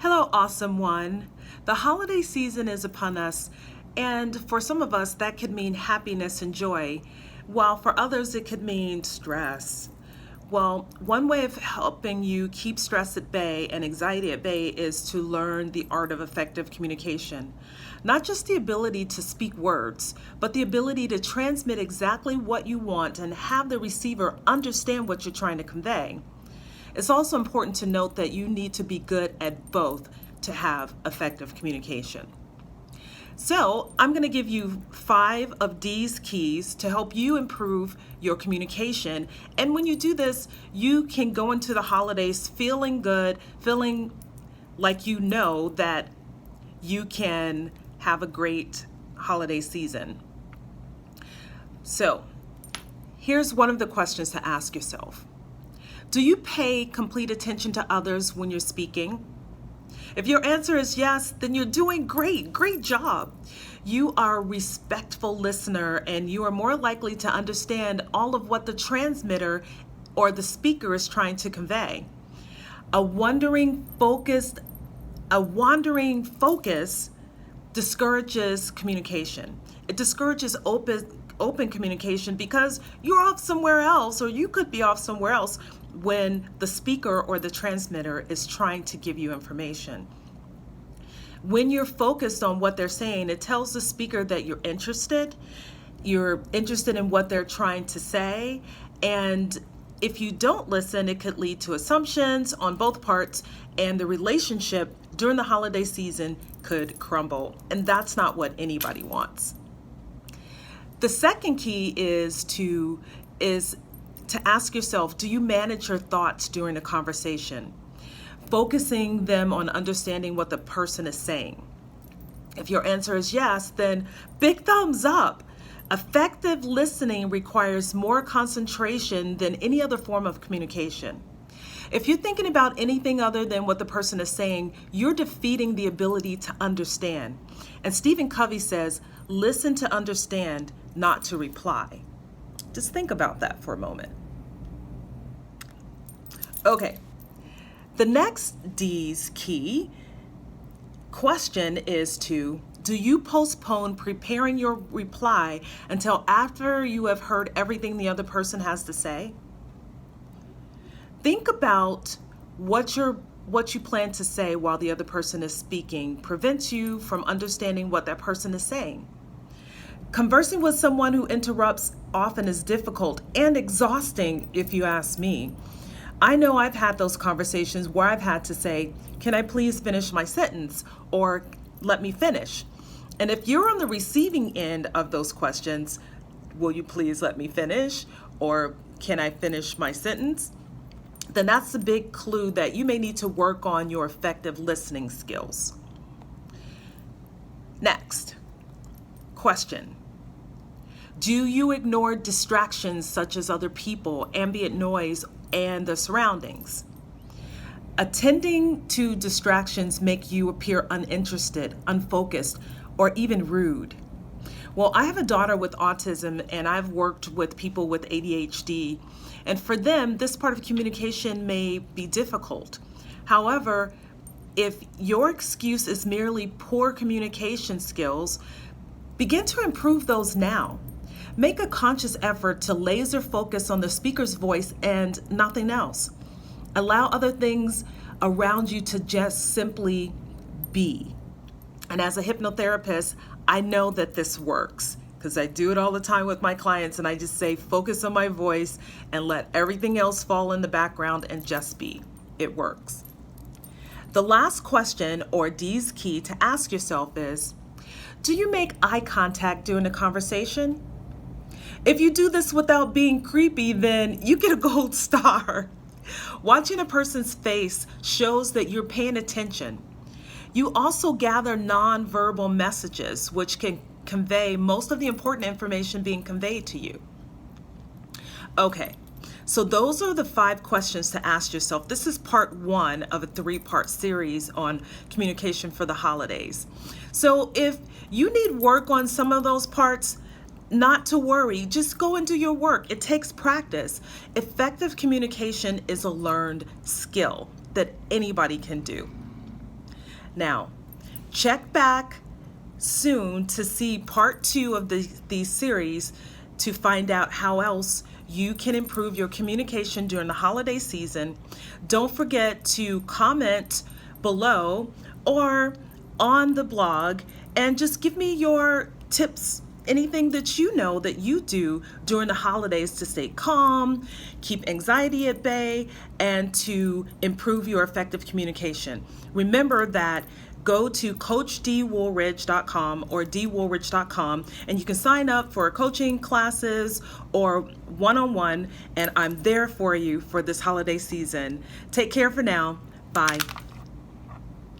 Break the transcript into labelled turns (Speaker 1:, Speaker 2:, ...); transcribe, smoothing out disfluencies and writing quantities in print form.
Speaker 1: Hello, awesome one. The holiday season is upon us, and for some of us, that could mean happiness and joy, while for others, it could mean stress. Well, one way of helping you keep stress at bay and anxiety at bay is to learn the art of effective communication. Not just the ability to speak words, but the ability to transmit exactly what you want and have the receiver understand what you're trying to convey. It's also important to note that you need to be good at both to have effective communication. So, I'm going to give you 5 of Dee's keys to help you improve your communication. And when you do this, you can go into the holidays feeling good, feeling like you know that you can have a great holiday season. So, here's one of the questions to ask yourself. Do you pay complete attention to others when you're speaking? If your answer is yes, then you're doing great. Great job. You are a respectful listener and you are more likely to understand all of what the transmitter or the speaker is trying to convey. A wandering focus discourages communication. It discourages open communication because you're off somewhere else, or you could be off somewhere else when the speaker or the transmitter is trying to give you information. When you're focused on what they're saying, it tells the speaker that you're interested in what they're trying to say, and if you don't listen, it could lead to assumptions on both parts, and the relationship during the holiday season could crumble, and that's not what anybody wants. The second key is to ask yourself, do you manage your thoughts during a conversation? Focusing them on understanding what the person is saying. If your answer is yes, then big thumbs up. Effective listening requires more concentration than any other form of communication. If you're thinking about anything other than what the person is saying, you're defeating the ability to understand. And Stephen Covey says, listen to understand, not to reply. Just think about that for a moment. Okay, the next D's key question is do you postpone preparing your reply until after you have heard everything the other person has to say? Think about what you plan to say while the other person is speaking prevents you from understanding what that person is saying. Conversing with someone who interrupts often is difficult and exhausting, if you ask me. I know I've had those conversations where I've had to say, can I please finish my sentence? Or let me finish. And if you're on the receiving end of those questions, will you please let me finish? Or can I finish my sentence? Then that's a big clue that you may need to work on your effective listening skills. Next, question. Do you ignore distractions such as other people, ambient noise, and the surroundings? Attending to distractions make you appear uninterested, unfocused, or even rude. Well, I have a daughter with autism and I've worked with people with ADHD, and for them, this part of communication may be difficult. However, if your excuse is merely poor communication skills, begin to improve those now. Make a conscious effort to laser focus on the speaker's voice and nothing else. Allow other things around you to just simply be. And as a hypnotherapist, I know that this works because I do it all the time with my clients, and I just say, focus on my voice and let everything else fall in the background and just be. It works. The last question, or D's key to ask yourself is, do you make eye contact during a conversation? If you do this without being creepy, then you get a gold star. Watching a person's face shows that you're paying attention. You also gather nonverbal messages, which can convey most of the important information being conveyed to you. Okay, so those are the 5 questions to ask yourself. This is part 1 of a 3-part series on communication for the holidays. So if you need work on some of those parts, not to worry, just go and do your work. It takes practice. Effective communication is a learned skill that anybody can do. Now, check back soon to see part 2 of these series to find out how else you can improve your communication during the holiday season. Don't forget to comment below or on the blog and just give me your tips, anything that you know that you do during the holidays to stay calm, keep anxiety at bay, and to improve your effective communication. Remember that go to CoachDeeWoolridge.com or DeeWoolridge.com and you can sign up for coaching classes or one-on-one, and I'm there for you for this holiday season. Take care for now. Bye.